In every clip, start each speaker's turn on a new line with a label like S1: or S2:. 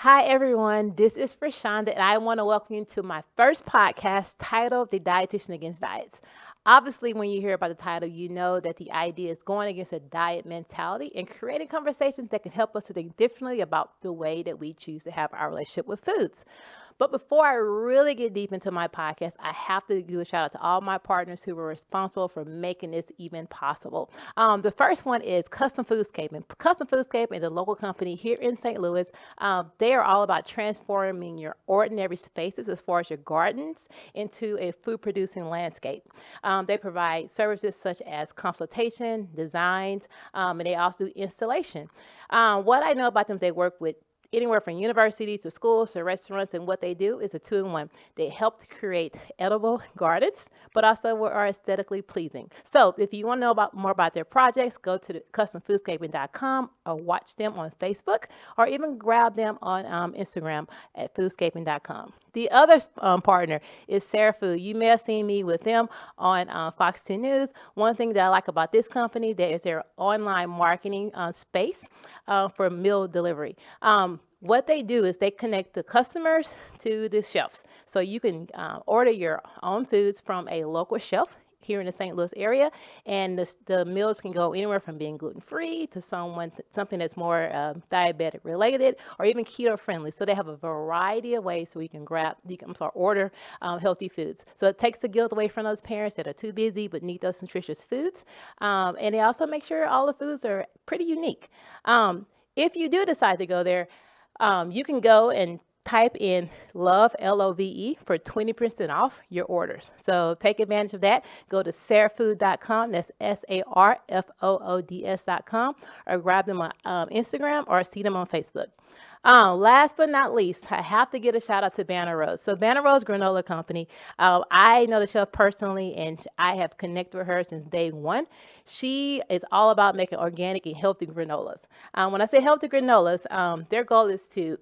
S1: Hi, everyone. This is Frashonda, and I want to welcome you to my first podcast titled The Dietitian Against Diets. Obviously, when you hear about the title, you know that the idea is going against a diet mentality and creating conversations that can help us to think differently about the way that we choose to have our relationship with foods. But before I really get deep into my podcast, I have to do a shout out to all my partners who were responsible for making this even possible. The first one is Custom Foodscaping. Custom Foodscaping is a local company here in St. Louis. They are all about transforming your ordinary spaces as far as your gardens into a food producing landscape. They provide services such as consultation, designs, and they also do installation. What I know about them, they work with anywhere from universities to schools to restaurants, and what they do is a two-in-one. They help to create edible gardens, but also are aesthetically pleasing. So if you want to know more about their projects, go to customfoodscaping.com or watch them on Facebook, or even grab them on Instagram at foodscaping.com. The other partner is Sarah Food. You may have seen me with them on Fox 2 News. One thing that I like about this company, that is their online marketing space for meal delivery. What they do is they connect the customers to the chefs. So you can order your own foods from a local chef here in the St. Louis area, and the meals can go anywhere from being gluten-free to something that's more diabetic related, or even keto friendly. So they have a variety of ways so you can order healthy foods. So it takes the guilt away from those parents that are too busy but need those nutritious foods. And they also make sure all the foods are pretty unique. If you do decide to go there, you can go and type in LOVE, LOVE, for 20% off your orders. So take advantage of that. Go to sarafoods.com. That's SARFOODS.com, or grab them on Instagram or see them on Facebook. Last but not least, I have to give a shout out to Banner Rose. So Banner Rose Granola Company, I know the chef personally, and I have connected with her since day one. She is all about making organic and healthy granolas. When I say healthy granolas, their goal is to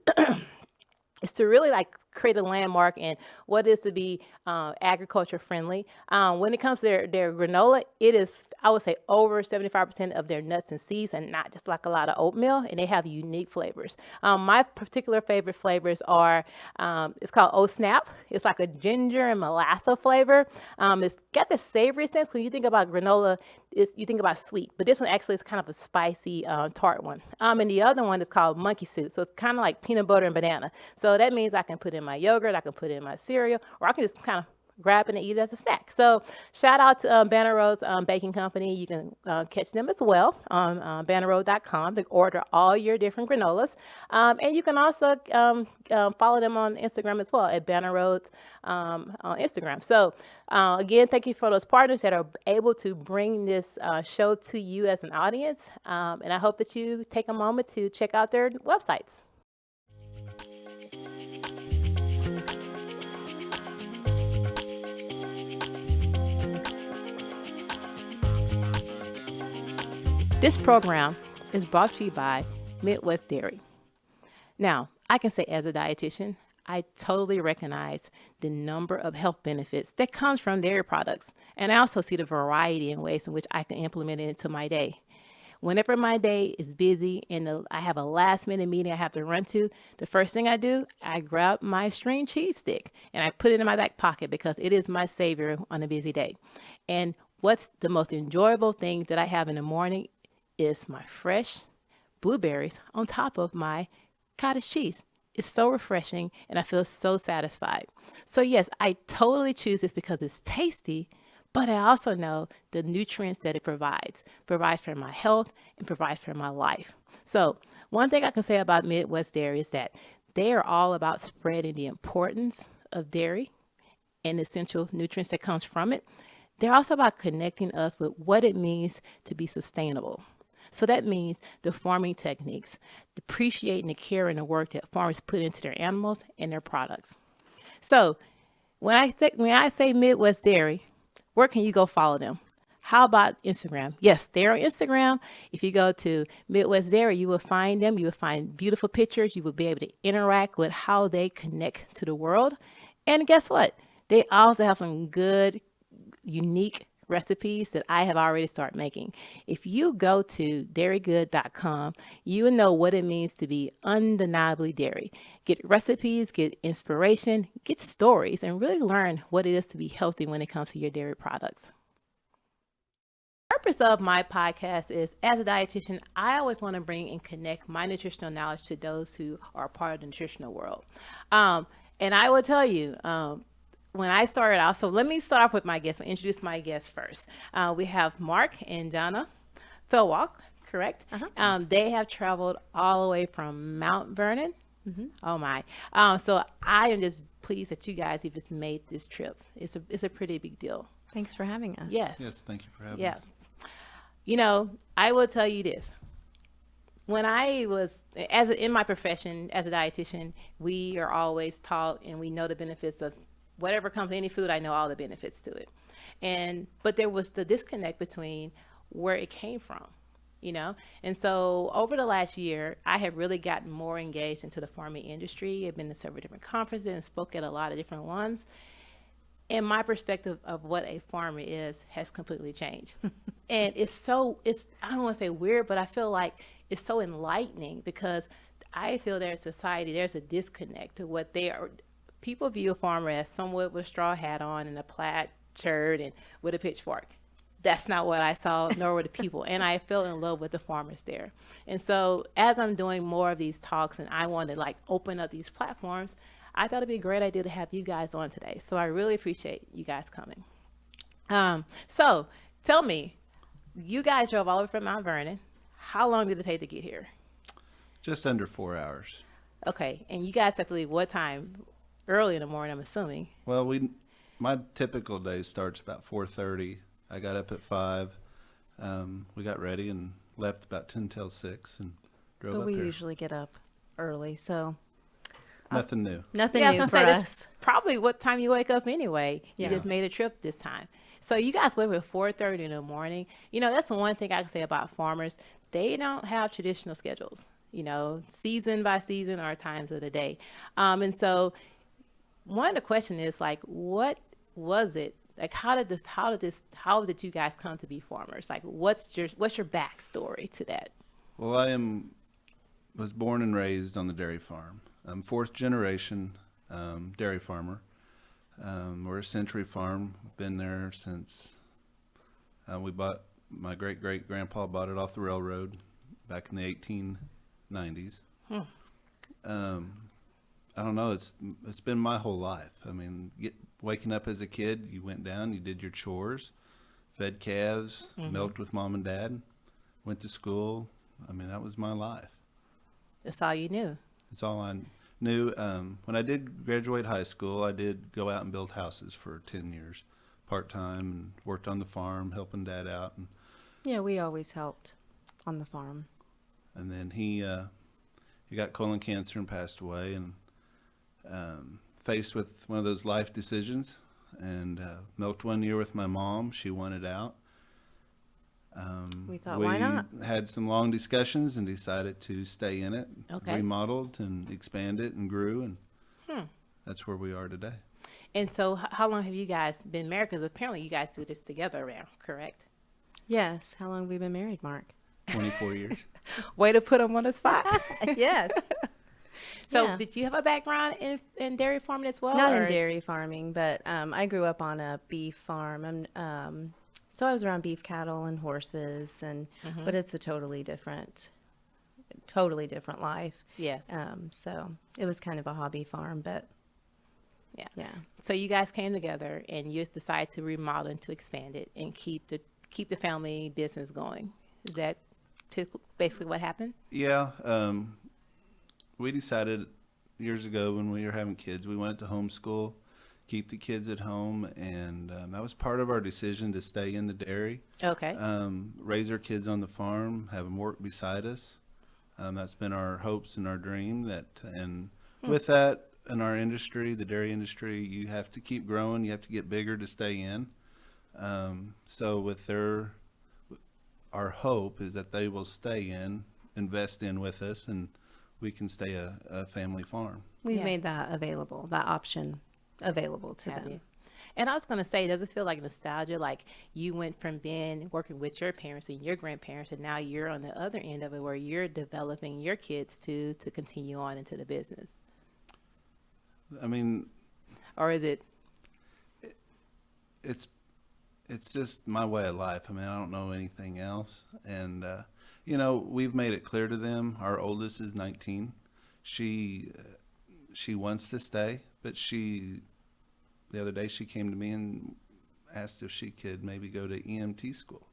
S1: really create a landmark in what is to be agriculture friendly. When it comes to their granola, it is, I would say, over 75% of their nuts and seeds, and not just like a lot of oatmeal, and they have unique flavors. My particular favorite flavors are, it's called Oh Snap. It's like a ginger and molasses flavor. It's got the savory sense. When you think about granola, you think about sweet, but this one actually is kind of a spicy tart one. And the other one is called Monkey Suit. So it's kind of like peanut butter and banana. So that means I can put in my yogurt, I can put in my cereal, or I can just kind of grab it and eat it as a snack. So shout out to Banner Rose Baking Company. You can catch them as well on bannerroad.com to order all your different granolas. And you can also follow them on Instagram as well at Banner Roads on Instagram. So again, thank you for those partners that are able to bring this show to you as an audience. And I hope that you take a moment to check out their websites. This program is brought to you by Midwest Dairy. Now, I can say as a dietitian, I totally recognize the number of health benefits that comes from dairy products. And I also see the variety in ways in which I can implement it into my day. Whenever my day is busy and I have a last minute meeting I have to run to, the first thing I do, I grab my string cheese stick and I put it in my back pocket because it is my savior on a busy day. And what's the most enjoyable thing that I have in the morning is my fresh blueberries on top of my cottage cheese. It's so refreshing and I feel so satisfied. So yes, I totally choose this because it's tasty, but I also know the nutrients that it provides for my health and provides for my life. So one thing I can say about Midwest Dairy is that they are all about spreading the importance of dairy and the essential nutrients that comes from it. They're also about connecting us with what it means to be sustainable. So that means the farming techniques, appreciating the care and the work that farmers put into their animals and their products. So when I say Midwest Dairy, where can you go follow them? How about Instagram? Yes, they're on Instagram. If you go to Midwest Dairy, you will find them. You will find beautiful pictures. You will be able to interact with how they connect to the world. And guess what? They also have some good, unique recipes that I have already started making. If you go to dairygood.com, you will know what it means to be undeniably dairy. Get recipes, get inspiration, get stories, and really learn what it is to be healthy when it comes to your dairy products. Purpose of my podcast is, as a dietitian, I always want to bring and connect my nutritional knowledge to those who are part of the nutritional world. And I will tell you, when I started out, so let me start off with my guests. I'll introduce my guests first. We have Mark and Donna Fellwocks, correct? They have traveled all the way from Mount Vernon. Oh my. So I am just pleased that you guys have just made this trip. It's a pretty big deal.
S2: Thanks for having us.
S1: Yes.
S3: Yes, thank you for having us.
S1: You know, I will tell you this. When I was, in my profession as a dietitian, we are always taught and we know the benefits of whatever comes, any food, I know all the benefits to it. But there was the disconnect between where it came from, you know? And so over the last year, I have really gotten more engaged into the farming industry. I've been to several different conferences and spoke at a lot of different ones. And my perspective of what a farmer is has completely changed. And I don't want to say weird, but I feel like it's so enlightening because I feel that in society, there's a disconnect to what they are. People view a farmer as someone with a straw hat on and a plaid shirt and with a pitchfork. That's not what I saw, nor were the people. And I fell in love with the farmers there. And so as I'm doing more of these talks and I want to like open up these platforms, I thought it'd be a great idea to have you guys on today. So I really appreciate you guys coming. So tell me, you guys drove all the way from Mount Vernon. How long did it take to get here?
S3: Just under 4 hours.
S1: Okay. And you guys have to leave what time? Early in the morning, I'm assuming.
S3: Well, my typical day starts about 4:30. I got up at 5. We got ready and left about 10 till 6 and drove up
S2: But we
S3: here.
S2: usually get up early, so
S3: Nothing new.
S2: nothing
S1: Yeah, I
S2: new
S1: was
S2: for
S1: gonna say, that's
S2: us.
S1: probably what time you wake up anyway. You
S2: Yeah.
S1: just made a trip this time. So you guys wake up at 4:30 in the morning. You know, that's the one thing I can say about farmers. They don't have traditional schedules, you know, season by season or times of the day. And so one of the questions is like, what was it? Like, how did you guys come to be farmers? Like, what's your backstory to that?
S3: Well, was born and raised on the dairy farm. I'm fourth generation dairy farmer. We're a century farm. Been there since my great-great-grandpa bought it off the railroad back in the 1890s. I don't know. It's been my whole life. I mean, waking up as a kid, you went down, you did your chores, fed calves, milked with mom and dad, went to school. I mean, that was my life.
S1: That's all you knew.
S3: That's all I knew. When I did graduate high school, I did go out and build houses for 10 years, part-time, and worked on the farm, helping dad out.
S2: Yeah, we always helped on the farm.
S3: And then he got colon cancer and passed away, and faced with one of those life decisions, and milked 1 year with my mom. She wanted out.
S2: We thought, why not?
S3: We had some long discussions and decided to stay in it.
S1: Okay.
S3: Remodeled and expanded and grew, and that's where we are today.
S1: And so how long have you guys been married? Because apparently you guys do this together around, correct?
S2: Yes. How long have we been married, Mark?
S3: 24 years.
S1: Way to put them on the spot.
S2: Yes.
S1: So
S2: Yeah.
S1: did you have a background in dairy farming as well?
S2: Not in
S1: or-
S2: dairy farming, but I grew up on a beef farm. So I was around beef cattle and horses, but it's a totally different life.
S1: Yes.
S2: So it was kind of a hobby farm, but yeah.
S1: So you guys came together and you decided to remodel and to expand it and keep the family business going. Is that basically what happened?
S3: Yeah. We decided years ago when we were having kids, we wanted to homeschool, keep the kids at home, and that was part of our decision to stay in the dairy.
S1: Okay.
S3: Raise our kids on the farm, have them work beside us. That's been our hopes and our dream. With that, in our industry, the dairy industry, you have to keep growing. You have to get bigger to stay in. So with our hope is that they will stay in, invest in with us, and we can stay a family farm.
S2: We've
S1: Yeah.
S2: made that option available to
S1: Have
S2: them.
S1: you? And I was going to say, does it feel like nostalgia? Like you went from being working with your parents and your grandparents, and now you're on the other end of it where you're developing your kids to continue on into the business?
S3: I mean,
S1: Or is it,
S3: it's it's just my way of life. I mean, I don't know anything else. And you know, we've made it clear to them. Our oldest is 19. She she wants to stay, but the other day she came to me and asked if she could maybe go to EMT school.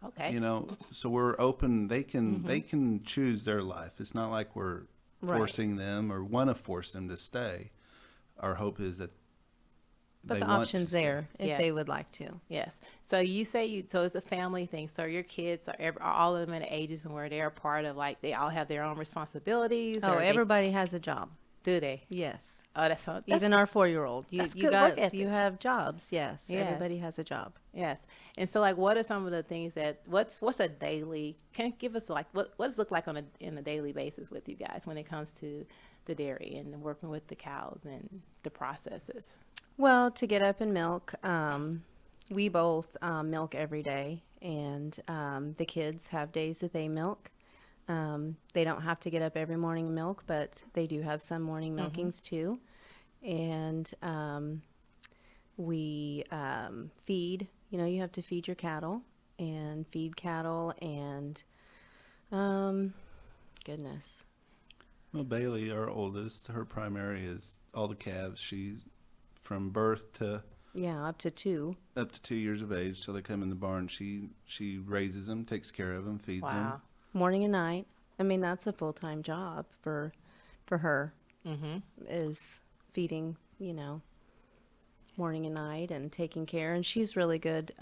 S1: okay.
S3: You know, so we're open. They can choose their life. It's not like we're
S2: Right.
S3: forcing them or want to force them to stay. Our hope is that
S2: But
S3: they
S2: the
S3: want to
S2: option's
S3: stay.
S2: there if
S1: Yes.
S2: they would like to.
S1: Yes. So you say so it's a family thing. So your kids are all of them at ages and where they're part of like they all have their own responsibilities.
S2: Oh,
S1: or
S2: everybody has a job.
S1: do they?
S2: Yes.
S1: Oh, that's
S2: Even our 4-year-old. You
S1: that's
S2: you
S1: good
S2: got
S1: work
S2: you
S1: ethics.
S2: have jobs. Yes.
S1: Yes.
S2: Everybody has a job.
S1: yes. And so like, what are some of the things that what's a daily? Can you give us like what does it look like on a daily basis with you guys when it comes to the dairy and working with the cows and the processes?
S2: Well, to get up and milk, we both milk every day, and the kids have days that they milk. They don't have to get up every morning and milk, but they do have some morning milkings too. And we feed, you know, you have to feed your cattle and feed cattle and goodness.
S3: Well, Bailey, our oldest, her primary is all the calves. She, from birth to
S2: Yeah, up to 2.
S3: up to 2 years of age till they come in the barn, she raises them, takes care of them, feeds them.
S1: Wow.
S2: Morning and night. I mean, that's a full-time job for her.
S1: Mm-hmm.
S2: Is feeding, you know, morning and night and taking care. And she's really good.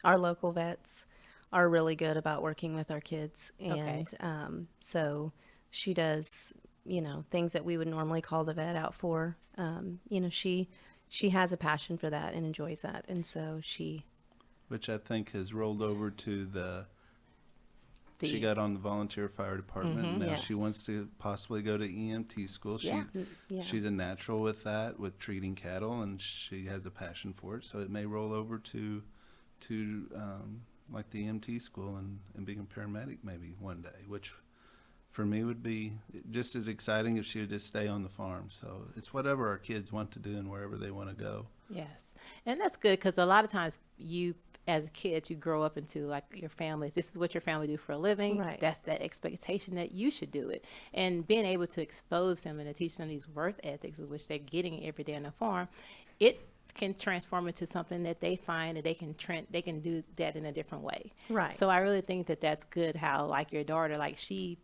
S2: Our local vets are really good about working with our kids.
S1: Okay.
S2: And so she does, you know, things that we would normally call the vet out for. You know, she has a passion for that and enjoys that. And so she,
S3: Which I think has rolled over to she got on the volunteer fire department. And now she
S2: Yes.
S3: wants to possibly go to EMT school.
S1: Yeah.
S2: yeah.
S3: She's a natural with that, with treating cattle, and she has a passion for it. So it may roll over to like the EMT school and being a paramedic maybe one day, which for me would be just as exciting if she would just stay on the farm. So it's whatever our kids want to do and wherever they want to go.
S1: Yes. And that's good because a lot of times you, as a kid, you grow up into like your family. This is what your family do for a living.
S2: Right.
S1: That's that expectation that you should do it. And being able to expose them and to teach them these work ethics, which they're getting every day on the farm, it can transform into something that they find that they can do that in a different way.
S2: Right.
S1: So I really think that that's good. How like your daughter, like she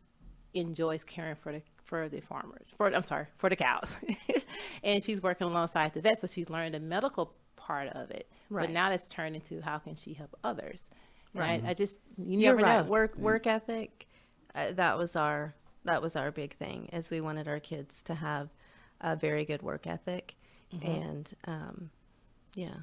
S1: enjoys caring for the farmers, for the cows, and she's working alongside the vet, so she's learned the medical part of it.
S2: Right.
S1: But now it's turned into how can she help others? And
S2: Right.
S1: I just you
S2: You're
S1: never
S2: right.
S1: know.
S2: Work ethic. That was our big thing, is we wanted our kids to have a very good work ethic, and yeah,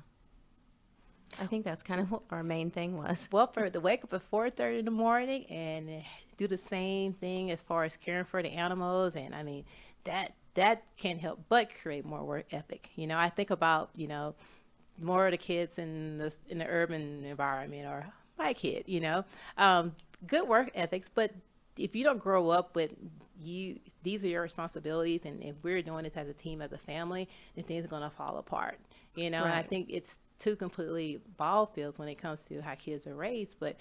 S2: I think that's kind of what our main thing was.
S1: Well, for to wake up at 4:30 in the morning and do the same thing as far as caring for the animals, and I mean that can help but create more work ethic. You know, I think about more of the kids in the urban environment or my kid. Good work ethics, but if you don't grow up with these are your responsibilities, and if we're doing this as a team, as a family, then things are going to fall apart. And I
S2: Right.
S1: think it's two completely ball fields when it comes to how kids are raised. But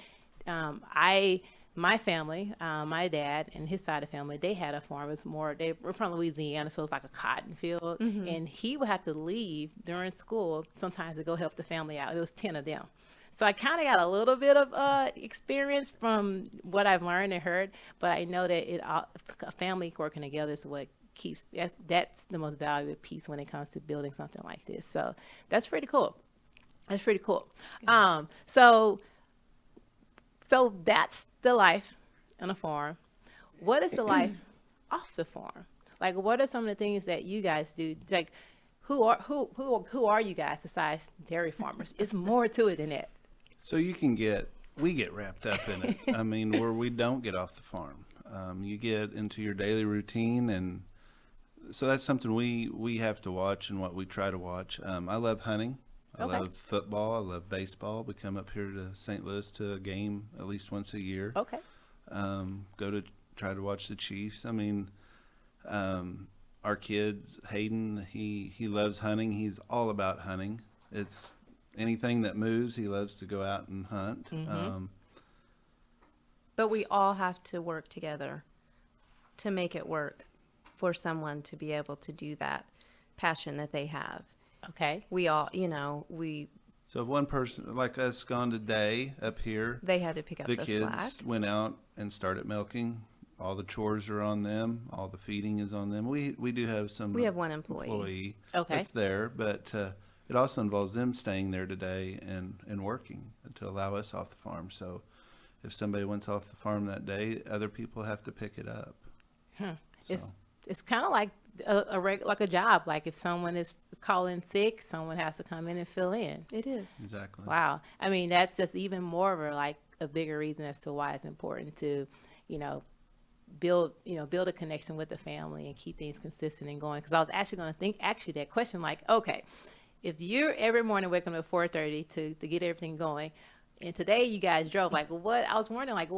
S1: my family, my dad and his side of the family, they had a farm. It was more, they were from Louisiana, so it's like a cotton field. And he would have to leave during school sometimes to go help the family out. It was 10 of them. So I kind of got a little bit of experience from what I've learned and heard, but I know that a family working together is what keeps, that's the most valuable piece when it comes to building something like this. So that's pretty cool. That's pretty cool. So that's the life on a farm. What is the life off the farm? Like, what are some of the things that you guys do? Like, who are you guys besides dairy farmers? It's more to it than that.
S3: So we get wrapped up in it. I mean, where we don't get off the farm. You get into your daily routine, and so that's something we have to watch and what we try to watch. I love hunting. I
S1: Okay.
S3: love football. I love baseball. We come up here to St. Louis to a game at least once a year.
S1: Okay.
S3: Go to try to watch the Chiefs. I mean, our kids, Hayden, he loves hunting. He's all about hunting. It's anything that moves, he loves to go out and hunt.
S2: But we all have to work together to make it work for someone to be able to do that passion that they have.
S1: Okay.
S2: We all, you know, we
S3: So if one person like us gone today up here,
S2: they had to pick up
S3: the
S2: the
S3: kids
S2: slack.
S3: went out and started milking. All the chores are on them. All the feeding is on them. We do have some.
S2: We have one employee.
S1: Okay.
S3: that's there, but it also involves them staying there today and working to allow us off the farm. So if somebody wants off the farm that day, other people have to pick it up. So,
S1: It's kind of like like a job. Like if someone is calling sick, someone has to come in and fill in.
S2: It is.
S3: exactly.
S1: Wow. I mean, that's just even more of a bigger reason as to why it's important to, you know, build a connection with the family and keep things consistent and going. Because I was actually going to ask you that question, like, okay, if you're every morning waking up at 4:30 to get everything going, and today you guys drove, like, what? I was wondering, like,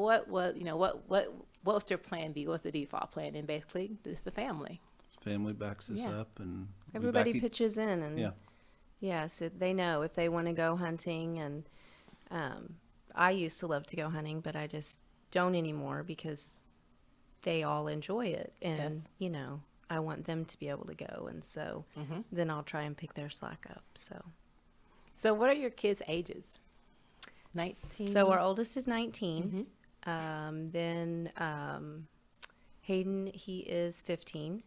S1: what's your plan B? What's the default plan? And basically, it's the family.
S3: Family backs us
S1: Yeah.
S3: up, and we
S2: Everybody
S3: back
S2: pitches in, and
S3: Yeah.
S2: yes, they know if they want to go hunting. And I used to love to go hunting, but I just don't anymore because they all enjoy it, and
S1: Yes.
S2: you know, I want them to be able to go, and so then I'll try and pick their slack up.
S1: So, what are your kids' ages? 19.
S2: So our oldest is 19. Then Hayden, he is 15.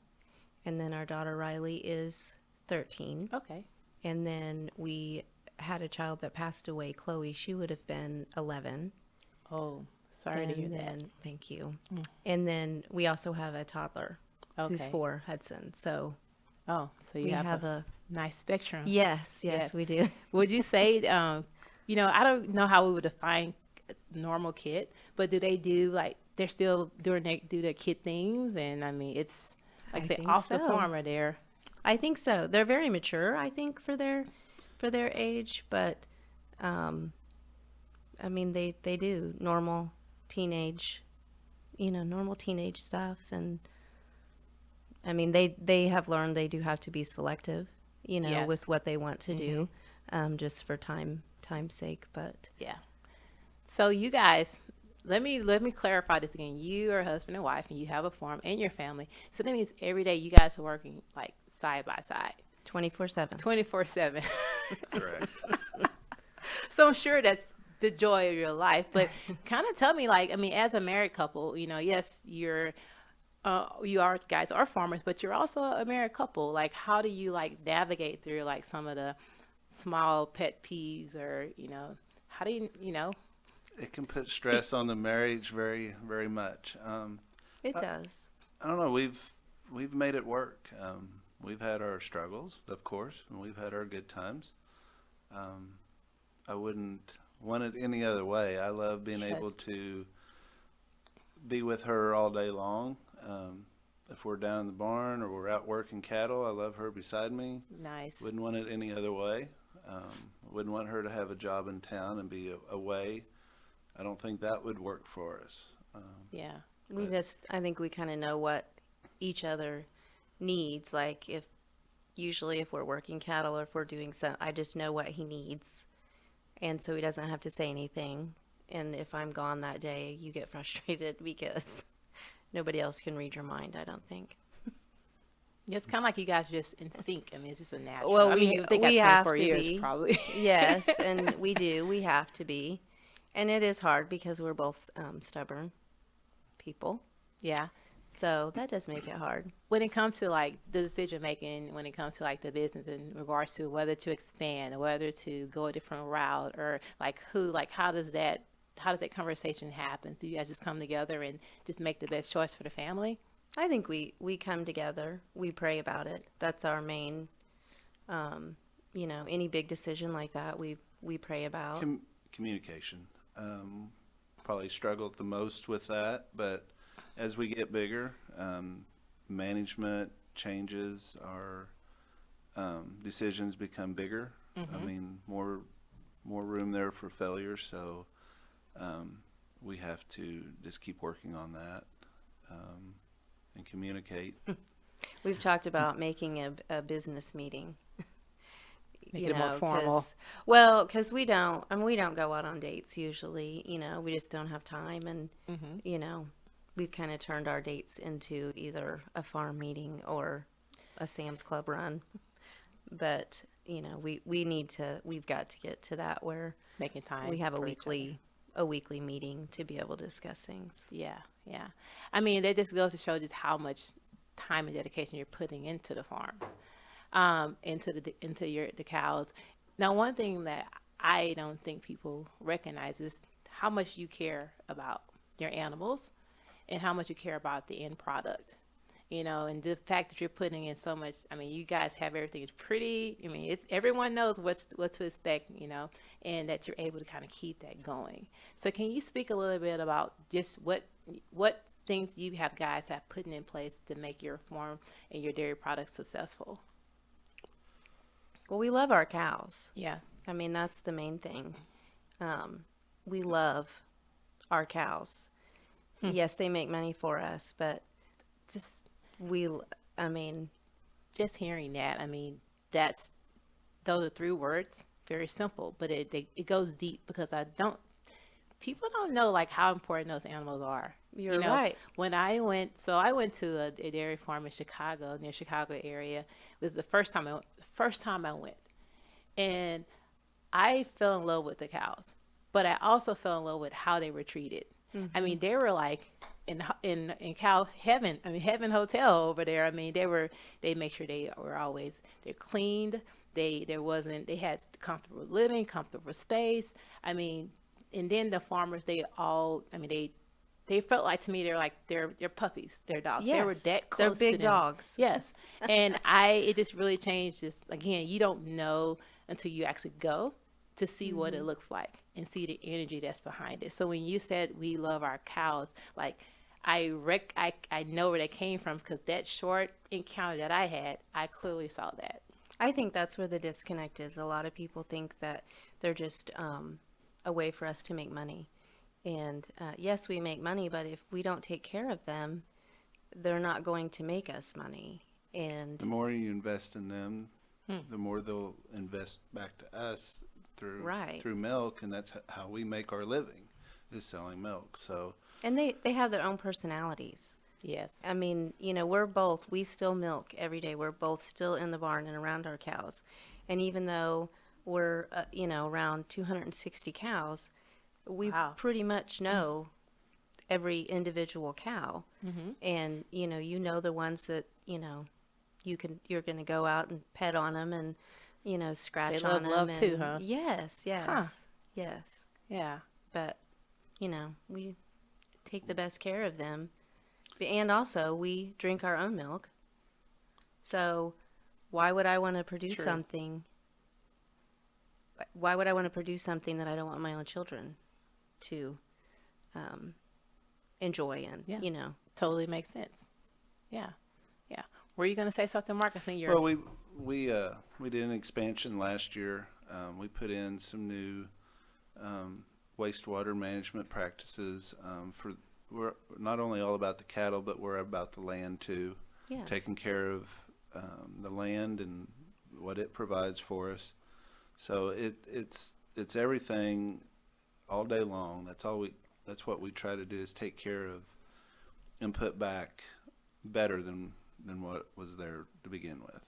S2: And then our daughter Riley is 13.
S1: Okay.
S2: And then we had a child that passed away, Chloe. She would have been 11.
S1: Oh, sorry to hear that.
S2: Thank you. And then we also have a toddler who's
S1: Okay.
S2: 4, Hudson. So
S1: Oh, so you
S2: we
S1: have
S2: have
S1: a nice spectrum.
S2: yes,
S1: Yes.
S2: we do.
S1: Would you say, I don't know how we would define a normal kid, but do they do like they're still do their kid things? And I mean, it's like
S2: I
S1: say
S2: think
S1: off the
S2: so.
S1: farm or they're
S2: I think so. They're very mature, I think, for their age, but I mean they do normal teenage stuff. And I mean they have learned they do have to be selective,
S1: Yes.
S2: with what they want to do, just for time's sake. But
S1: yeah. So you guys, let me clarify this again. You are husband and wife, and you have a farm and your family. So that means every day you guys are working like side by side,
S2: 24/7.
S1: 24/7.
S3: Correct.
S1: So I'm sure that's the joy of your life. But kind of tell me, like, I mean, as a married couple, yes, you are guys are farmers, but you're also a married couple. Like, how do you like navigate through like some of the small pet peeves, or how do you.
S3: It can put stress on the marriage very, very much.
S2: It does.
S3: I don't know. We've made it work. We've had our struggles, of course, and we've had our good times. I wouldn't want it any other way. I love being able
S1: Yes.
S3: to be with her all day long. If we're down in the barn or we're out working cattle, I love her beside me.
S1: Nice.
S3: Wouldn't want it any other way. Wouldn't want her to have a job in town and be away. I don't think that would work for us.
S1: Yeah.
S2: I think we kind of know what each other needs. Like usually if we're working cattle or if we're doing some, I just know what he needs. And so he doesn't have to say anything. And if I'm gone that day, you get frustrated because nobody else can read your mind, I don't think.
S1: Yeah, it's kind of like you guys just in sync. I mean, it's just a natural.
S2: Well,
S1: I mean, you think
S2: we
S1: at
S2: have
S1: 24
S2: to
S1: years,
S2: be.
S1: probably.
S2: Yes, and we do. We have to be. And it is hard because we're both stubborn people.
S1: Yeah.
S2: So that does make it hard.
S1: When it comes to like the decision making, when it comes to like the business in regards to whether to expand or whether to go a different route, or like how does that conversation happen? Do you guys just come together and just make the best choice for the family?
S2: I think we come together. We pray about it. That's our main, any big decision like that, we pray about.
S3: Communication. Probably struggled the most with that, but as we get bigger, management changes, our decisions become bigger. I mean, more room there for failure. So we have to just keep working on that and communicate.
S2: We've talked about making a business meeting.
S1: Make it more formal.
S2: Because we don't, I mean, we don't go out on dates usually, we just don't have time. And, we've kind of turned our dates into either a farm meeting or a Sam's Club run. But, we've got to get to that where
S1: Making time.
S2: we have
S1: for each other.
S2: a weekly meeting to be able to discuss things.
S1: Yeah, yeah. I mean, that just goes to show just how much time and dedication you're putting into the farms, into the cows. Now, one thing that I don't think people recognize is how much you care about your animals and how much you care about the end product. And the fact that you're putting in so much, I mean, you guys have everything is pretty. I mean, it's everyone knows what to expect, and that you're able to kind of keep that going. So can you speak a little bit about just what things you have guys have put in place to make your farm and your dairy products successful?
S2: Well, we love our cows.
S1: Yeah.
S2: I mean, that's the main thing. We love our cows. Yes, they make money for us, but
S1: Just
S2: I mean,
S1: just hearing that, I mean, those are 3 words, very simple, but it goes deep because people don't know like how important those animals are.
S2: You're right.
S1: When I went to a dairy farm in Chicago, near Chicago area. It was the first time I went, and I fell in love with the cows, but I also fell in love with how they were treated. I mean, they were like in cow heaven. I mean, heaven hotel over there. I mean, they make sure they're cleaned. They had comfortable living, comfortable space. I mean, and then the farmers, they felt like, to me, they're puppies, they're dogs.
S2: Yes,
S1: They were that
S2: they're
S1: close
S2: big
S1: to them.
S2: dogs.
S1: Yes. And it just really changed. Just again, you don't know until you actually go to see what it looks like and see the energy that's behind it. So when you said we love our cows, like I know where that came from, because that short encounter that I had, I clearly saw that.
S2: I think that's where the disconnect is. A lot of people think that they're just a way for us to make money. And yes, we make money, but if we don't take care of them, they're not going to make us money. And
S3: The more you invest in them, the more they'll invest back to us through milk, and that's how we make our living, is selling milk. So
S2: and they have their own personalities.
S1: Yes.
S2: I mean, we still milk every day. We're both still in the barn and around our cows. And even though we're, around 260 cows, we
S1: Wow.
S2: pretty much know every individual cow. And, the ones that, you're going to go out and pet on them and, scratch
S1: They
S2: on them.
S1: love too, huh?
S2: Yes, yes.
S1: Yeah.
S2: But, we take the best care of them. And also, we drink our own milk. So, why would I want to produce
S1: True.
S2: something? Why would I want to produce something that I don't want my own children to enjoy and,
S1: Yeah. Totally makes sense. Yeah. Yeah. Were you going to say something, Mark? I think you're.
S3: well, we did an expansion last year. We put in some new wastewater management practices. We're not only all about the cattle, but we're about the land too.
S2: Yes.
S3: Taking care of the land and what it provides for us. So it's everything all day long. That's what we try to do, is take care of and put back better than what was there to begin with.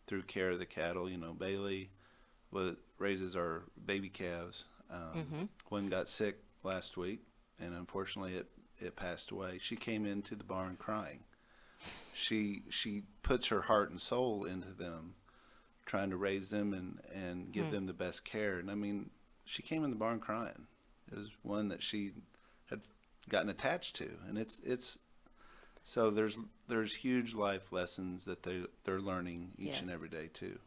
S3: Through care of the cattle, Bailey raises our baby calves. One got sick last week, and unfortunately it passed away. She came into the barn crying. She puts her heart and soul into them, trying to raise them and give them the best care. And I mean, she came in the barn crying. It was one that she had gotten attached to, and it's so there's huge life lessons that they're learning each and
S1: Yes.
S3: every day too.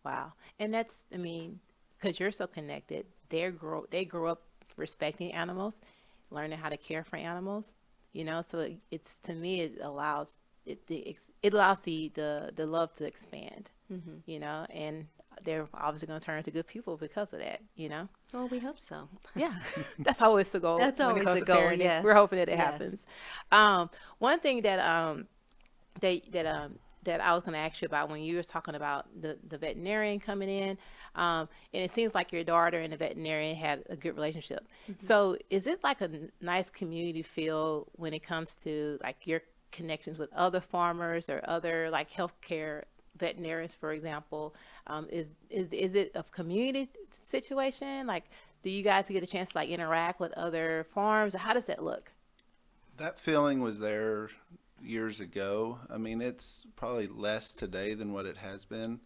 S1: Wow. And that's, I mean, because you're so connected, they grow up respecting animals, learning how to care for animals, so it's, to me, it allows the love to expand. you know, and they're obviously going to turn into good people because of that, you know.
S2: Well, we hope so.
S1: Yeah, that's always the goal.
S2: That's
S1: when it
S2: always
S1: comes
S2: the
S1: to
S2: goal,
S1: parenting.
S2: yes.
S1: We're hoping that it
S2: Yes.
S1: happens. One thing that that I was going to ask you about when you were talking about the veterinarian coming in, and it seems like your daughter and the veterinarian had a good relationship. So is it like a nice community feel when it comes to like your connections with other farmers or other like healthcare veterinarians, for example? Is it a community situation? Like, do you guys get a chance to like interact with other farms? How does that look?
S3: That feeling was there years ago. I mean, it's probably less today than what it has been.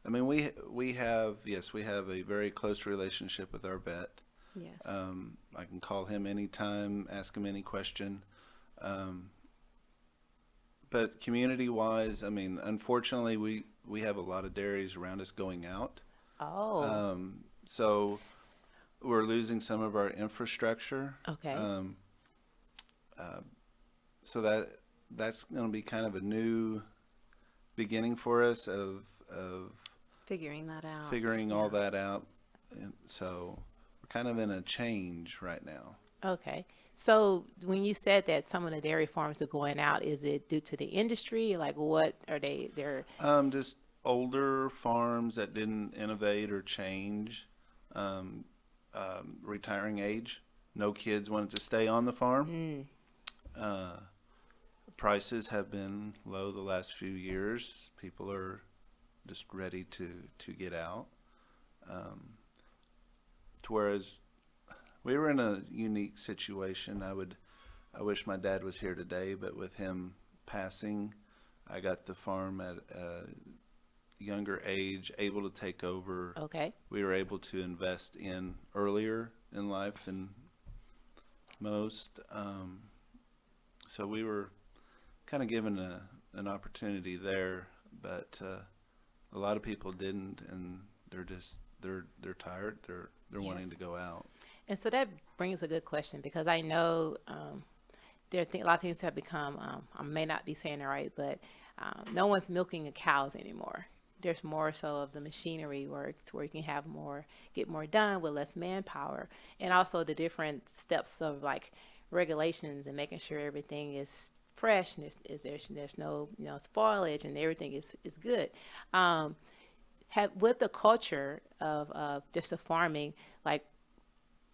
S3: I mean, we have, yes, we have a very close relationship with our vet.
S2: Yes.
S3: I can call him anytime, ask him any question. But community-wise, I mean, unfortunately, we have a lot of dairies around us going out.
S1: Oh,
S3: So we're losing some of our infrastructure.
S1: okay.
S3: So that's going to be kind of a new beginning for us of
S2: Figuring that out.
S3: figuring all that out. And so we're kind of in a change right now.
S1: Okay. So when you said that some of the dairy farms are going out, is it due to the industry? Like what are they're
S3: Just older farms that didn't innovate or change, retiring age. No kids wanted to stay on the farm. Prices have been low the last few years. People are just ready to get out. To whereas we were in a unique situation. I wish my dad was here today, but with him passing, I got the farm at a younger age, able to take over.
S1: okay.
S3: We were able to invest in earlier in life than most. So we were kind of given an opportunity there, but a lot of people didn't, and they're tired. They're wanting to go out.
S1: And so that brings a good question because I know a lot of things have become, I may not be saying it right, but no one's milking the cows anymore. There's more so of the machinery work to where you can get more done with less manpower. And also the different steps of like regulations and making sure everything is fresh and there's no, spoilage and everything is good. With the culture of just the farming, like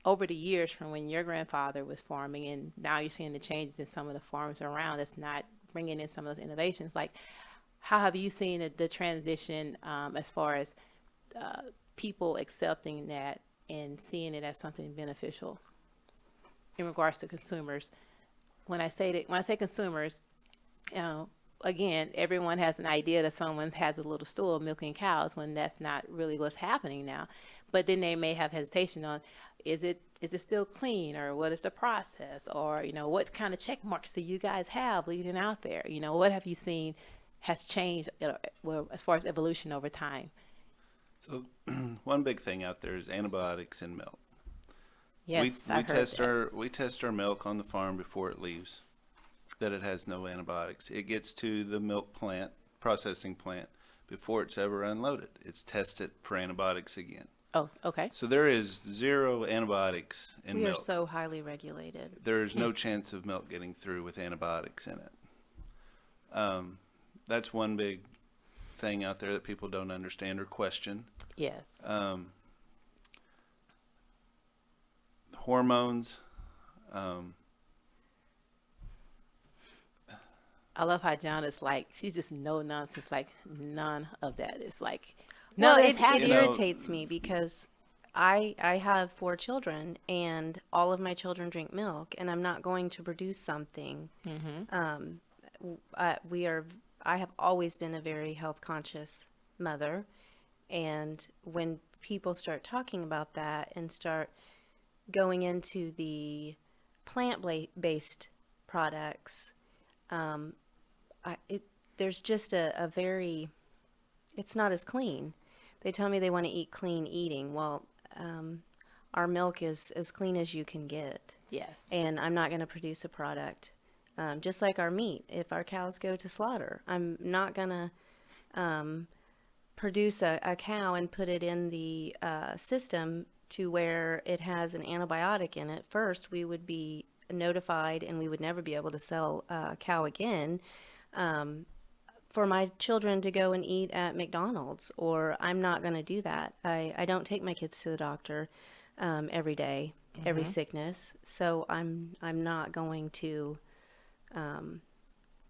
S1: over the years from when your grandfather was farming and now you're seeing the changes in some of the farms around that's not bringing in some of those innovations, like how have you seen the transition as far as people accepting that and seeing it as something beneficial in regards to consumers? When I say consumers, again, everyone has an idea that someone has a little stool milking cows when that's not really what's happening now. But then they may have hesitation on, is it still clean, or what is the process, or what kind of check marks do you guys have leading out there? What have you seen has changed as far as evolution over time?
S3: So one big thing out there is antibiotics in milk.
S1: Yes,
S3: we
S1: I heard that.
S3: we test our milk on the farm before it leaves, that it has no antibiotics. It gets to the milk plant, processing plant, before it's ever unloaded. It's tested for antibiotics again.
S1: Oh, okay.
S3: So there is 0 antibiotics in
S2: We are
S3: milk.
S2: so highly regulated.
S3: There is no chance of milk getting through with antibiotics in it. That's one big thing out there that people don't understand or question.
S1: Yes.
S3: Hormones.
S1: I love how John is like, she's just no nonsense, like none of that. It's like,
S2: Well,
S1: none of
S2: it
S1: that's happening.
S2: irritates me because I have 4 children and all of my children drink milk, and I'm not going to produce something. I have always been a very health conscious mother, and when people start talking about that and start going into the plant-based products, there's just a very, it's not as clean. They tell me they want to eat clean eating. Well, our milk is as clean as you can get.
S1: Yes.
S2: And I'm not going to produce a product. Just like our meat, if our cows go to slaughter, I'm not going to produce a cow and put it in the system to where it has an antibiotic in it, first we would be notified and we would never be able to sell a cow again. For my children to go and eat at McDonald's, or I'm not going to do that. I don't take my kids to the doctor every day, every sickness. So I'm not going to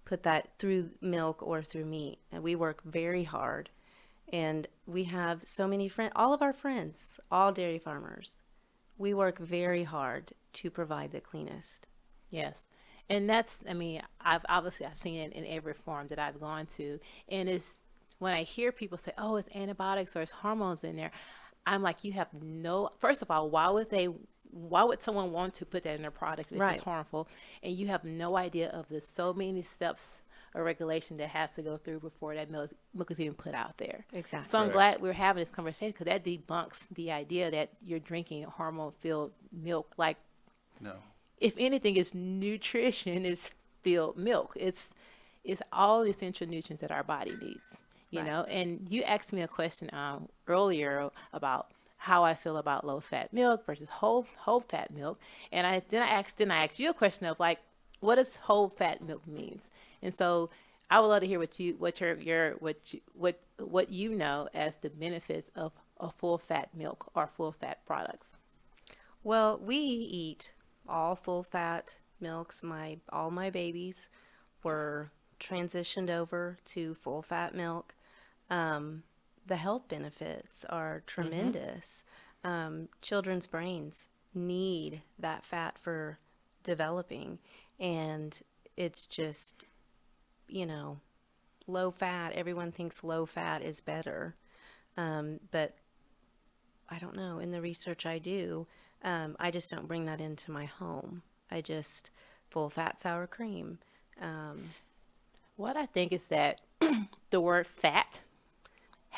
S2: put that through milk or through meat. And we work very hard, and we have so many friends. All of our friends, all dairy farmers, we work very hard to provide the cleanest.
S1: Yes. And that's, I mean, I've seen it in every farm that I've gone to. And it's when I hear people say, oh, it's antibiotics or it's hormones in there, I'm like, you have no, first of all, why would someone want to put that in their product if
S2: Right.
S1: it's harmful? And you have no idea of the so many steps or regulation that has to go through before that milk is even put out there.
S2: Exactly.
S1: So I'm
S3: Correct.
S1: glad we're having this conversation because that debunks the idea that you're drinking hormone-filled milk. Like,
S3: No.
S1: if anything, it's nutrition is filled milk. It's all the essential nutrients that our body needs, you
S2: Right.
S1: know. And you asked me a question earlier about how I feel about low fat milk versus whole fat milk, and I asked you a question of like, what does whole fat milk means? And so I would love to hear what you know as the benefits of a full fat milk or full fat products.
S2: Well, we eat all full fat milks. All my babies were transitioned over to full fat milk. The health benefits are tremendous. Children's brains need that fat for developing, and it's just, low fat. Everyone thinks low fat is better, but I don't know. In the research I do, I just don't bring that into my home. I just full fat sour cream.
S1: What I think is that the word fat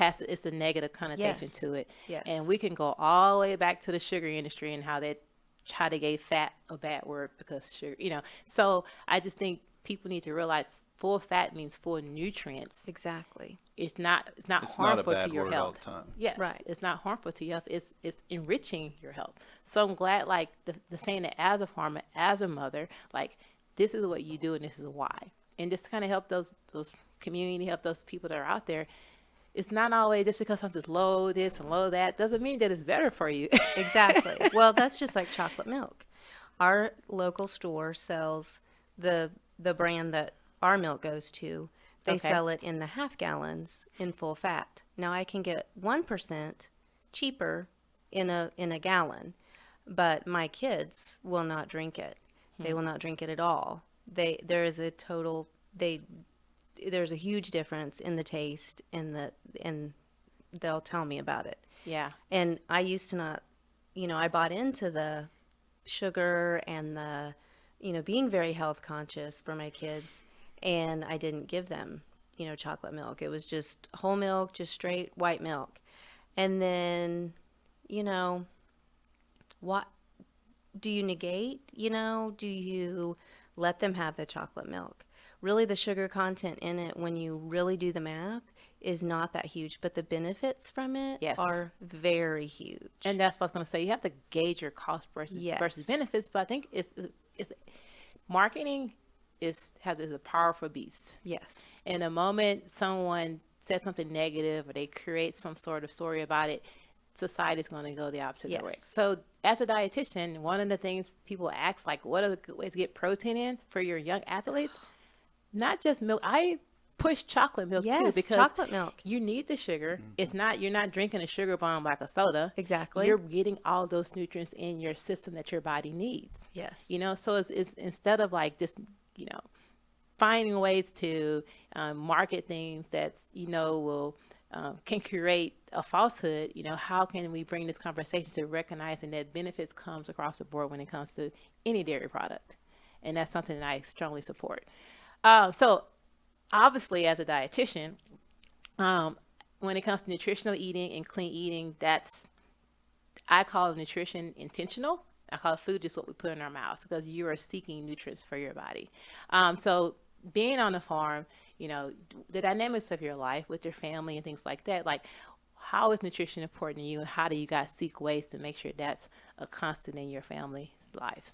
S1: it's a negative connotation
S2: Yes.
S1: to it.
S2: Yes.
S1: And we can go all the way back to the sugar industry and how they gave fat a bad word because sugar, So I just think people need to realize full fat means full nutrients.
S2: Exactly.
S1: It's not
S3: It's not a
S1: harmful
S3: bad
S1: to your
S3: word all
S1: health.
S3: the time.
S1: Yes,
S2: Right.
S1: it's not harmful to your health. It's enriching your health. So I'm glad, like the saying that as a farmer, as a mother, like this is what you do and this is why, and just kind of help those community, help those people that are out there. It's not always just because something's low this and low that doesn't mean that it's better for you.
S2: Exactly. Well, that's just like chocolate milk. Our local store sells the brand that our milk goes to. They
S1: Okay.
S2: sell it in the half gallons in full fat. Now I can get 1% cheaper in a gallon, but my kids will not drink it. They will not drink it at all. There's a huge difference in the taste and they'll tell me about it.
S1: Yeah.
S2: And I used to not, I bought into the sugar and the, being very health conscious for my kids, and I didn't give them, chocolate milk. It was just whole milk, just straight white milk. And then, what do you negate? Do you let them have the chocolate milk? Really, the sugar content in it, when you really do the math, is not that huge, but the benefits from it
S1: Yes.
S2: are very huge.
S1: And that's what I was going to say. You have to gauge your cost versus
S2: Yes.
S1: benefits. But I think it's marketing is a powerful beast.
S2: Yes.
S1: And the moment someone says something negative or they create some sort of story about it, society is going to go the opposite
S2: Yes.
S1: direction. So as a dietitian, one of the things people ask, like, what are the good ways to get protein in for your young athletes? Not just milk. I push chocolate milk too
S2: Yes,
S1: because
S2: chocolate milk.
S1: you need the sugar. It's not, you're not drinking a sugar bomb like a soda.
S2: Exactly.
S1: You're getting all those nutrients in your system that your body needs.
S2: Yes.
S1: So it's instead of like just, finding ways to market things that, will can create a falsehood, how can we bring this conversation to recognizing that benefits comes across the board when it comes to any dairy product? And that's something that I strongly support. So obviously as a dietitian, when it comes to nutritional eating and clean eating, I call nutrition intentional. I call food just what we put in our mouths because you are seeking nutrients for your body. So being on the farm, the dynamics of your life with your family and things like that, like how is nutrition important to you and how do you guys seek ways to make sure that's a constant in your family's lives?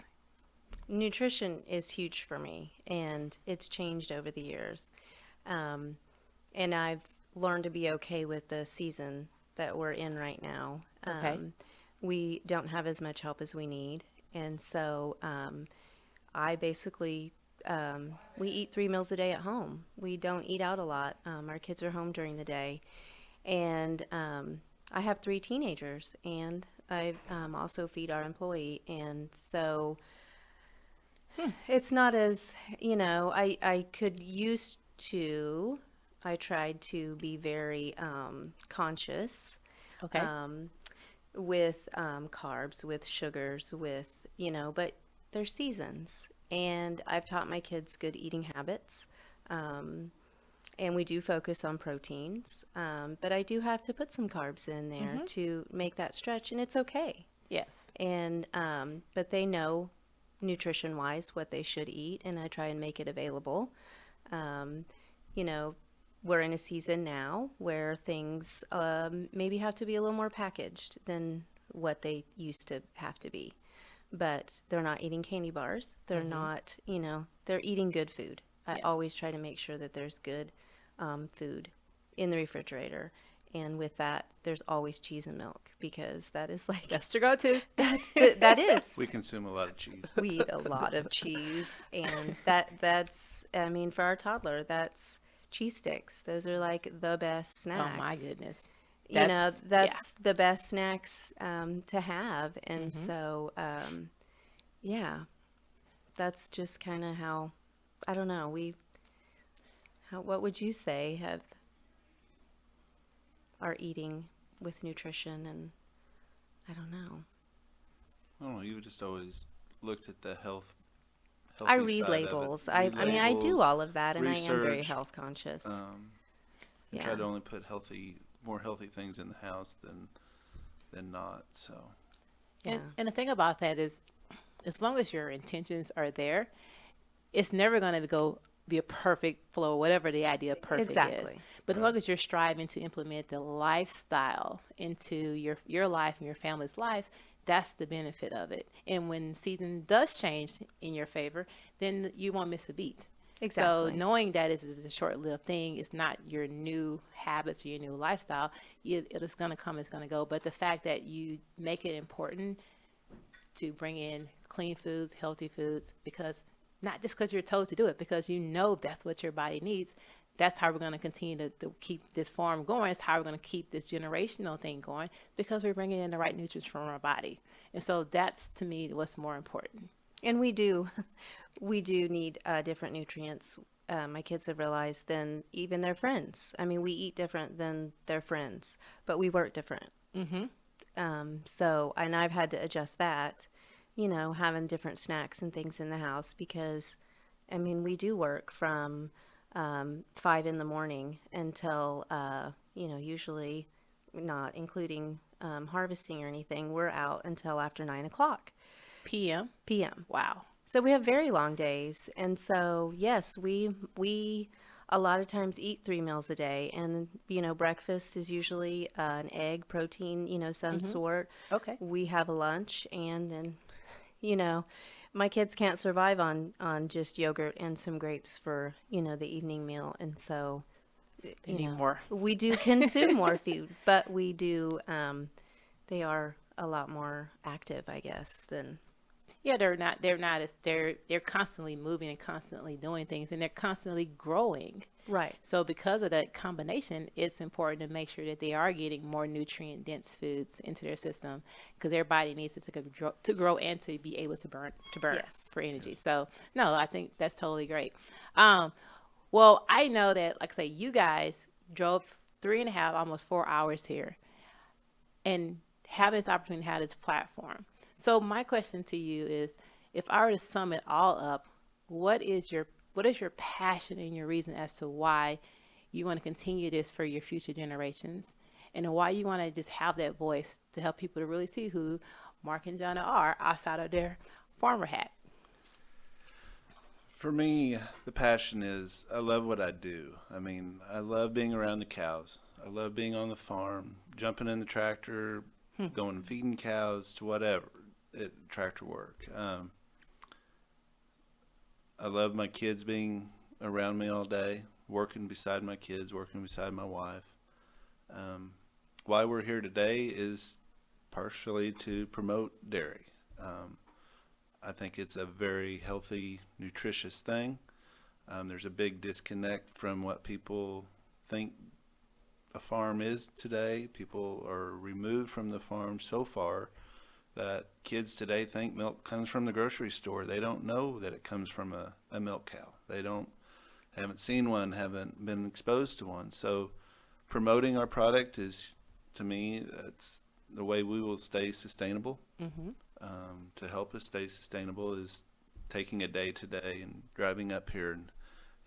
S2: Nutrition is huge for me, and it's changed over the years. Um, and I've learned to be okay with the season that we're in right now.
S1: Okay.
S2: We don't have as much help as we need, and so I basically we eat 3 meals a day at home. We don't eat out a lot. Our kids are home during the day, and I have 3 teenagers, and I also feed our employee, and so it's not as, I could used to, I tried to be very conscious
S1: Okay.
S2: with carbs, with sugars, with, but there's seasons. And I've taught my kids good eating habits. And we do focus on proteins. But I do have to put some carbs in there to make that stretch, and it's okay.
S1: Yes.
S2: And but they know nutrition wise what they should eat, and I try and make it available. You know, we're in a season now where things maybe have to be a little more packaged than what they used to have to be. But they're not eating candy bars. They're not, they're eating good food. I
S1: Yes.
S2: always try to make sure that there's good food in the refrigerator. And with that, there's always cheese and milk, because that is like,
S1: That's your go-to.
S2: that is.
S3: We consume a lot of cheese.
S2: We eat a lot of cheese, and that's, I mean, for our toddler, that's cheese sticks. Those are like the best snacks.
S1: Oh my goodness.
S2: That's the best snacks to have. And so, yeah, that's just kind of how, I don't know, what would you say have our eating with nutrition? And I don't know.
S3: I don't know. You just always looked at the healthy
S2: I read
S3: side of it.
S2: labels.
S3: Read
S2: I mean, I do
S3: labels,
S2: all of that, and I am very
S3: research,
S2: health conscious.
S3: and
S2: Yeah.
S3: try to only put more healthy things in the house than not. So
S2: Yeah.
S1: And the thing about that is, as long as your intentions are there, it's never going to be a perfect flow, whatever the idea of perfect is.
S2: Exactly.
S1: But as long as you're striving to implement the lifestyle into your life and your family's lives, that's the benefit of it. And when season does change in your favor, then you won't miss a beat.
S2: Exactly.
S1: So knowing that is a short-lived thing, it's not your new habits or your new lifestyle. It's going to come, it's going to go. But the fact that you make it important to bring in clean foods, healthy foods, because not just because you're told to do it, because you know that's what your body needs. That's how we're going to continue to keep this farm going. It's how we're going to keep this generational thing going, because we're bringing in the right nutrients from our body. And so that's, to me, what's more important.
S2: And we do need different nutrients. My kids have realized than even their friends. I mean, we eat different than their friends, but we work different. So, and I've had to adjust that, having different snacks and things in the house, because, I mean, we do work from 5 in the morning until, usually not including harvesting or anything, we're out until after 9 o'clock
S1: PM.
S2: p.m.
S1: Wow.
S2: So we have very long days. And so, yes, we a lot of times eat 3 meals a day. And, breakfast is usually an egg, protein, some sort.
S1: Okay.
S2: We have a lunch, and then, my kids can't survive on just yogurt and some grapes for, the evening meal. And so,
S1: They need more.
S2: we do consume more food, but we do, they are a lot more active, I guess, than.
S1: Yeah, they're constantly moving and constantly doing things, and they're constantly growing.
S2: Right.
S1: So because of that combination, it's important to make sure that they are getting more nutrient dense foods into their system, because their body needs it to grow and to be able to burn
S2: Yes.
S1: for energy. So no, I think that's totally great. Well, I know that, like I say, you guys drove 3.5, almost 4 hours here, and having this opportunity to have this platform. So my question to you is, if I were to sum it all up, what is your passion and your reason as to why you want to continue this for your future generations, and why you want to just have that voice to help people to really see who Mark and Jonna are outside of their farmer hat?
S3: For me, the passion is I love what I do. I mean, I love being around the cows. I love being on the farm, jumping in the tractor, going and feeding cows to whatever, tractor work. I love my kids being around me all day, working beside my kids, working beside my wife. Why we're here today is partially to promote dairy. I think it's a very healthy, nutritious thing. There's a big disconnect from what people think a farm is today. People are removed from the farm so far that kids today think milk comes from the grocery store. They don't know that it comes from a milk cow. Haven't seen one, haven't been exposed to one. So promoting our product is, to me, that's the way we will stay sustainable. To help us stay sustainable is taking a day to day and driving up here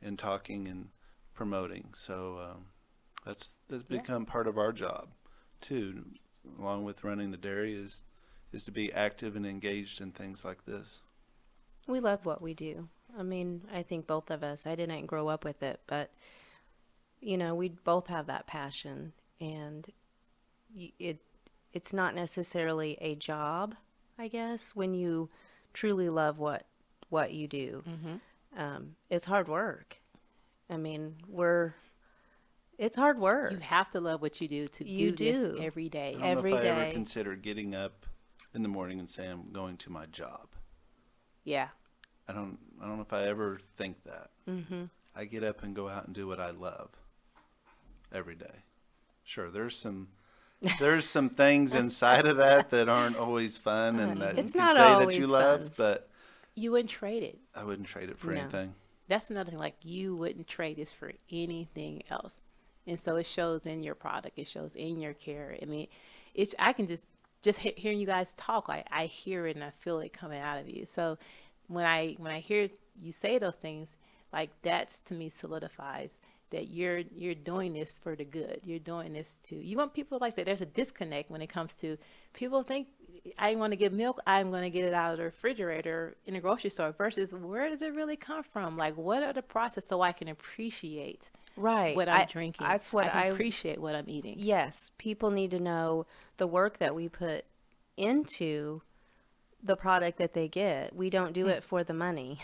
S3: and talking and promoting. So that's become part of our job too, along with running the dairy is to be active and engaged in things like this.
S2: We love what we do. I mean, I think both of us, I didn't grow up with it, but, we both have that passion, and it's not necessarily a job, I guess, when you truly love what you do. It's hard work. I mean, it's hard work.
S1: You have to love what you do to
S2: You
S1: do this
S2: do.
S1: every day.
S3: I don't know if I ever
S2: day.
S3: considered getting up in the morning and saying I'm going to my job.
S1: Yeah.
S3: I don't know if I ever think that. I get up and go out and do what I love every day. Sure, there's some things inside of that aren't always fun and that
S2: It's
S3: you
S2: not
S3: can say that
S2: always
S3: you love,
S2: fun.
S3: but
S1: You wouldn't trade it.
S3: I wouldn't trade it for
S2: No.
S3: anything.
S1: That's another thing. Like, you wouldn't trade this for anything else. And so it shows in your product. It shows in your care. I mean, I can just hearing you guys talk, like, I hear it and I feel it coming out of you. So when I hear you say those things, like, that's, to me, solidifies that you're doing this for the good. You're doing this you want people, like I said, there's a disconnect when it comes to people think I want to get milk, I'm going to get it out of the refrigerator in the grocery store versus where does it really come from? Like, what are the process so I can appreciate
S2: Right.
S1: what I'm drinking?
S2: That's what
S1: I can appreciate what I'm eating.
S2: Yes, people need to know the work that we put into the product that they get. We don't do it for the money.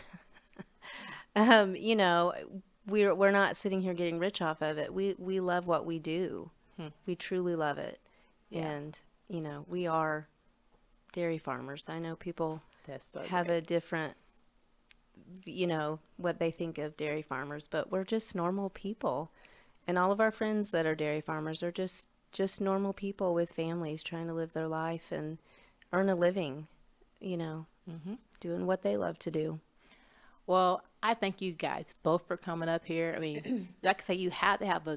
S2: We're not sitting here getting rich off of it. We love what we do. We truly love it.
S1: Yeah.
S2: And, we are dairy farmers. I know people
S1: That's so
S2: have
S1: great.
S2: a different, what they think of dairy farmers, but we're just normal people. And all of our friends that are dairy farmers are just normal people with families trying to live their life and earn a living, doing what they love to do.
S1: Well, I thank you guys both for coming up here. I mean, like I say, you have to have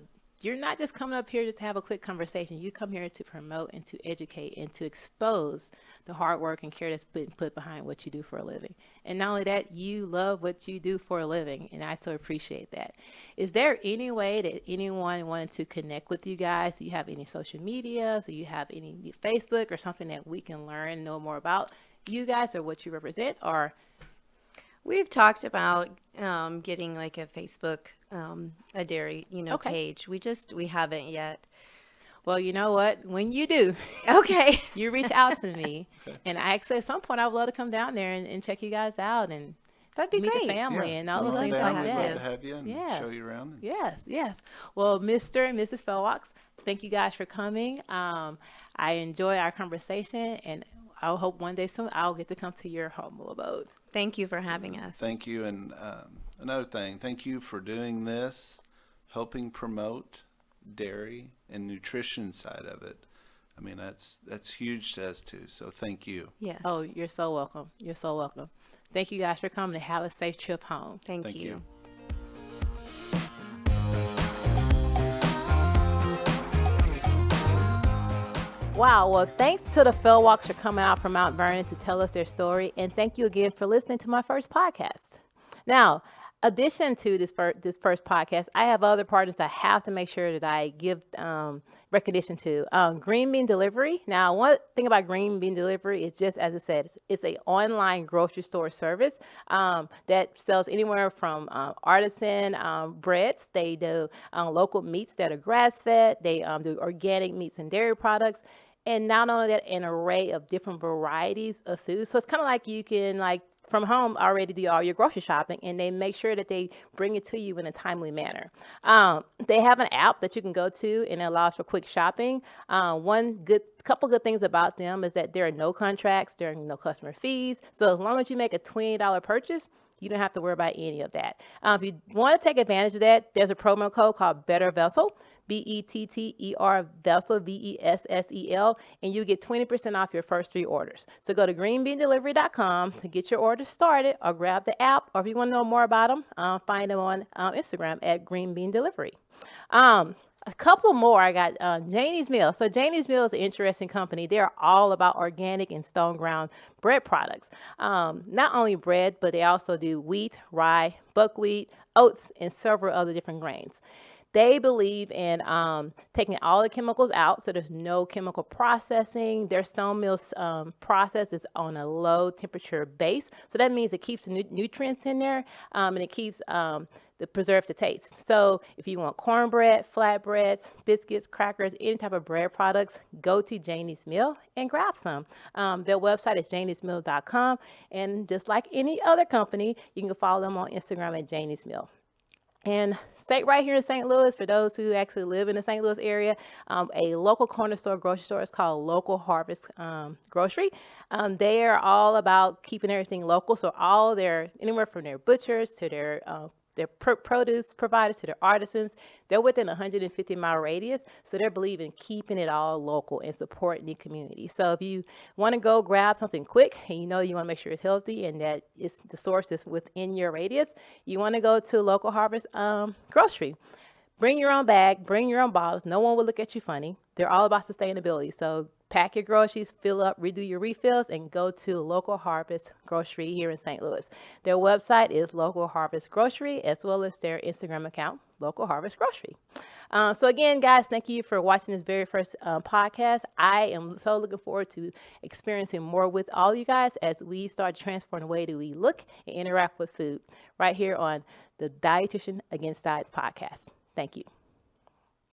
S1: you're not just coming up here just to have a quick conversation. You come here to promote and to educate and to expose the hard work and care that's been put behind what you do for a living. And not only that, you love what you do for a living, and I so appreciate that. Is there any way that anyone wanted to connect with you guys? Do you have any social media? Do you have any Facebook or something that we can learn and know more about you guys or what you represent? Or
S2: We've talked about getting like a Facebook, a dairy,
S1: Okay.
S2: page. We haven't yet.
S1: well, you know what? When you do,
S2: Okay.
S1: you reach out to me, and I actually at some point I would love to come down there and check you guys out and
S2: That'd be
S1: meet
S2: great.
S1: the family and all
S2: We'd
S1: those
S2: love
S1: things
S2: to
S1: like
S2: have
S3: We'd
S2: you.
S3: love to
S1: that.
S3: have you and
S1: Yes.
S3: show you around.
S1: Yes. Well, Mr. and Mrs. Fellwocks, thank you guys for coming. I enjoy our conversation, and I hope one day soon I'll get to come to your humble abode.
S2: Thank you for having us.
S3: Thank you. And another thing, thank you for doing this, helping promote dairy and nutrition side of it. I mean, that's huge to us too. So thank you.
S2: Yes.
S1: Oh, you're so welcome. You're so welcome. Thank you guys for coming, and have a safe trip home.
S2: Thank
S3: Thank
S2: you.
S3: you.
S1: Wow. Well, thanks to the Fellwocks for coming out from Mount Vernon to tell us their story. And thank you again for listening to my first podcast. Now, addition to this first podcast, I have other partners I have to make sure that I give recognition to. Green Bean Delivery. Now, one thing about Green Bean Delivery is just as it said, it's a online grocery store service that sells anywhere from artisan breads. They do local meats that are grass fed. They do organic meats and dairy products. And not only that, an array of different varieties of food. So it's kind of like you can from home already do all your grocery shopping, and they make sure that they bring it to you in a timely manner. They have an app that you can go to, and it allows for quick shopping. Couple good things about them is that there are no contracts, there are no customer fees. So as long as you make a $20 purchase, you don't have to worry about any of that. If you want to take advantage of that, there's a promo code called Better Vessel, BETTER Vessel, VESSEL, and you get 20% off your first 3 orders. So go to greenbeandelivery.com to get your order started, or grab the app, or if you want to know more about them, find them on Instagram at Green Bean Delivery. A couple more. I got Janie's Mill. So Janie's Mill is an interesting company. They're all about organic and stone ground bread products. Not only bread, but they also do wheat, rye, buckwheat, oats, and several other different grains. They believe in taking all the chemicals out, so there's no chemical processing. Their stone mill process is on a low temperature base, so that means it keeps the nutrients in there, and it keeps preserve the taste. So if you want cornbread, flatbreads, biscuits, crackers, any type of bread products, go to Janie's Mill and grab some. Their website is janiesmill.com, and just like any other company, you can follow them on Instagram at Janie's Mill. And stay right here in St. Louis, for those who actually live in the St. Louis area, a local corner store grocery store is called Local Harvest Grocery. They are all about keeping everything local. So all anywhere from their butchers to their produce providers to their artisans, they're within a 150-mile radius. So they're believing keeping it all local and supporting the community. So if you want to go grab something quick and you want to make sure it's healthy and that the source is within your radius, you want to go to Local Harvest Grocery. Bring your own bag, bring your own bottles. No one will look at you funny. They're all about sustainability. So pack your groceries, fill up, redo your refills, and go to Local Harvest Grocery here in St. Louis. Their website is Local Harvest Grocery, as well as their Instagram account, Local Harvest Grocery. So again, guys, thank you for watching this very first podcast. I am so looking forward to experiencing more with all you guys as we start transforming the way that we look and interact with food right here on the Dietitian Against Diets podcast. Thank you.